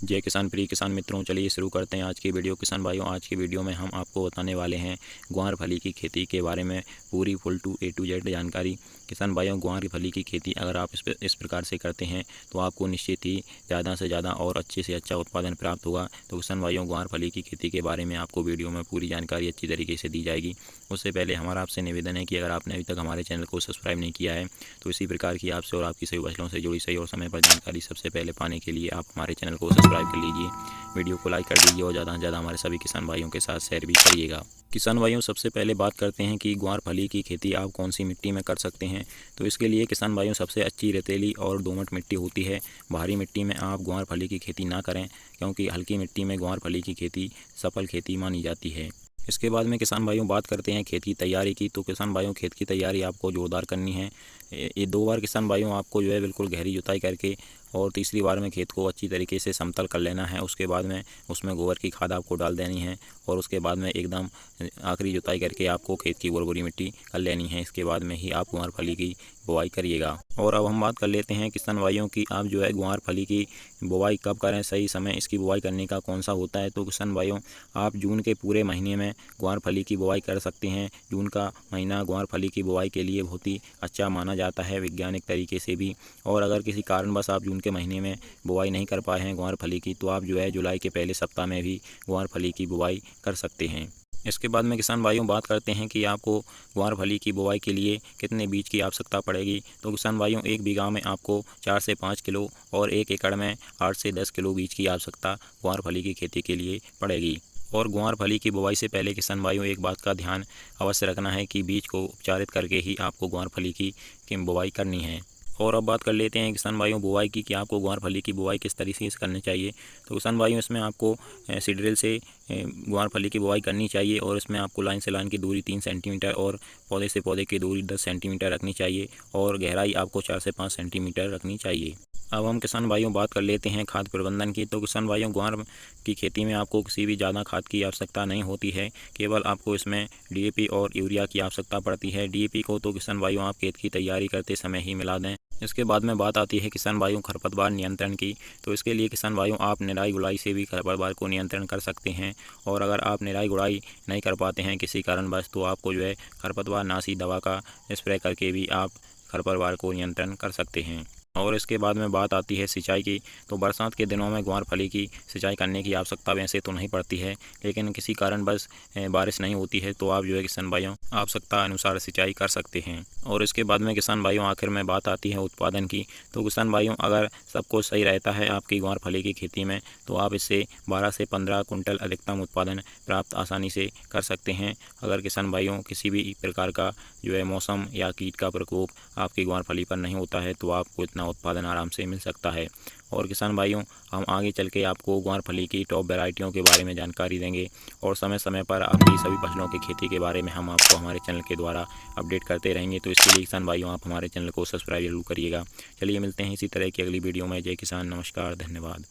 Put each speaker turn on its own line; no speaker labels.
जय किसान प्रिय किसान मित्रों, चलिए शुरू करते हैं आज की वीडियो। किसान भाइयों, आज की वीडियो में हम आपको बताने वाले हैं ग्वार फली की खेती के बारे में पूरी full to A to Z जानकारी। किसान भाइयों, ग्वार फली की खेती अगर आप इस प्रकार से करते हैं तो आपको निश्चित ही ज़्यादा से ज़्यादा और अच्छे से अच्छा उत्पादन प्राप्त होगा। तो किसान भाइयों, ग्वार फली की खेती के बारे में आपको वीडियो में पूरी जानकारी अच्छी तरीके से दी जाएगी। उससे पहले हमारा आपसे निवेदन है कि अगर आपने अभी तक हमारे चैनल को सब्सक्राइब नहीं किया है तो इसी प्रकार की आपसे और आपकी सभी फसलों से जुड़ी सही और समय पर जानकारी सबसे पहले पाने के लिए आप हमारे चैनल को सब्सक्राइब कर लीजिए, वीडियो को लाइक कर दीजिए और ज़्यादा से ज़्यादा हमारे सभी किसान भाइयों के साथ शेयर भी करिएगा। किसान भाइयों, सबसे पहले बात करते हैं कि ग्वार फली की खेती आप कौन सी मिट्टी में कर सकते हैं। तो इसके लिए किसान भाइयों सबसे अच्छी रेतीली और दोमट मिट्टी होती है। भारी मिट्टी में आप ग्वार फली की खेती ना करें, क्योंकि हल्की मिट्टी में ग्वार फली की खेती सफल खेती मानी जाती है। इसके बाद में किसान भाइयों बात करते हैं खेत की तैयारी की। तो किसान भाइयों, खेत की तैयारी आपको जोरदार करनी है। ये 2 बार किसान भाइयों आपको जो है बिल्कुल गहरी जुताई करके और तीसरी बार में खेत को अच्छी तरीके से समतल कर लेना है। उसके बाद में उसमें गोबर की खाद आपको डाल देनी है और उसके बाद में एकदम आखिरी जुताई करके आपको खेत की भुरभुरी मिट्टी कर लेनी है। इसके बाद में ही आप ग्वार फली की बुआई करिएगा। और अब हम बात कर लेते हैं किसान भाइयों की आप जो है ग्वार फली की बुआई कब करें, सही समय इसकी बुआई करने का कौन सा होता है। तो किसान भाइयों, आप जून के पूरे महीने में ग्वार फली की बुआई कर सकते हैं। जून का महीना ग्वार फली की बुआई के लिए बहुत ही अच्छा माना जाता है वैज्ञानिक तरीके से भी। और अगर किसी कारणवश आप जून के महीने में बुआई नहीं कर पाए हैं ग्वार फली की, तो आप जो है जुलाई के पहले सप्ताह में भी ग्वार फली की बुआई कर सकते हैं। इसके बाद में किसान भाइयों बात करते हैं कि आपको ग्वार फली की बुआई के लिए कितने बीज की आवश्यकता पड़ेगी। तो किसान भाइयों, 1 बीघा में आपको 4 से 5 किलो और 1 एकड़ में 8 से 10 किलो बीज की आवश्यकता ग्वार फली की खेती के लिए पड़ेगी। और ग्वार फली की बुआई से पहले किसान भाइयों एक बात का ध्यान अवश्य रखना है कि बीज को उपचारित करके ही आपको ग्वार फली की बुआई करनी है। और अब बात कर लेते हैं किसान भाइयों बुआई की कि आपको ग्वार फली की बुआई किस तरीके से करनी चाहिए। तो किसान भाइयों, इसमें आपको सीडड्रिल से ग्वार फली की बुआई करनी चाहिए और इसमें आपको लाइन से लाइन की दूरी 3 सेंटीमीटर और पौधे से पौधे की दूरी 10 सेंटीमीटर रखनी चाहिए और गहराई आपको 4 से 5 सेंटीमीटर रखनी चाहिए। अब हम किसान भाइयों बात कर लेते हैं खाद प्रबंधन की। तो किसान भाइयों, ग्वार की खेती में आपको किसी भी ज़्यादा खाद की आवश्यकता नहीं होती है, केवल आपको इसमें डीएपी और यूरिया की आवश्यकता पड़ती है। डीएपी को तो किसान भाइयों आप खेत की तैयारी करते समय ही मिला दें। इसके बाद में बात आती है किसान भाइयों खरपतवार नियंत्रण की। तो इसके लिए किसान भाइयों आप निराई गुड़ाई से भी खरपतवार को नियंत्रण कर सकते हैं। और अगर आप निराई गुड़ाई नहीं कर पाते हैं किसी कारणवश, तो आपको जो है खरपतवार नाशी दवा का स्प्रे करके भी आप खरपतवार को नियंत्रण कर सकते हैं। और इसके बाद में बात आती है सिंचाई की। तो बरसात के दिनों में ग्वार फली की सिंचाई करने की आवश्यकता वैसे तो नहीं पड़ती है, लेकिन किसी कारणवश बारिश नहीं होती है तो आप जो है किसान भाइयों आवश्यकता अनुसार सिंचाई कर सकते हैं। और इसके बाद में किसान भाइयों आखिर में बात आती है उत्पादन की। तो किसान भाइयों, अगर सब कुछ सही रहता है आपकी ग्वार फली की खेती में, तो आप इससे 12 से 15 कुंटल अधिकतम उत्पादन प्राप्त आसानी से कर सकते हैं। अगर किसान भाइयों किसी भी प्रकार का जो है मौसम या कीट का प्रकोप आपकी ग्वार फली पर नहीं होता है, तो आपको इतना उत्पादन आराम से मिल सकता है। और किसान भाइयों, हम आगे चल के आपको ग्वार फली की टॉप वैरायटियों के बारे में जानकारी देंगे और समय समय पर आपकी सभी फसलों की खेती के बारे में हम आपको हमारे चैनल के द्वारा अपडेट करते रहेंगे। तो इसके लिए किसान भाइयों आप हमारे चैनल को सब्सक्राइब जरूर करिएगा। चलिए मिलते हैं इसी तरह की अगली वीडियो में। जय किसान, नमस्कार, धन्यवाद।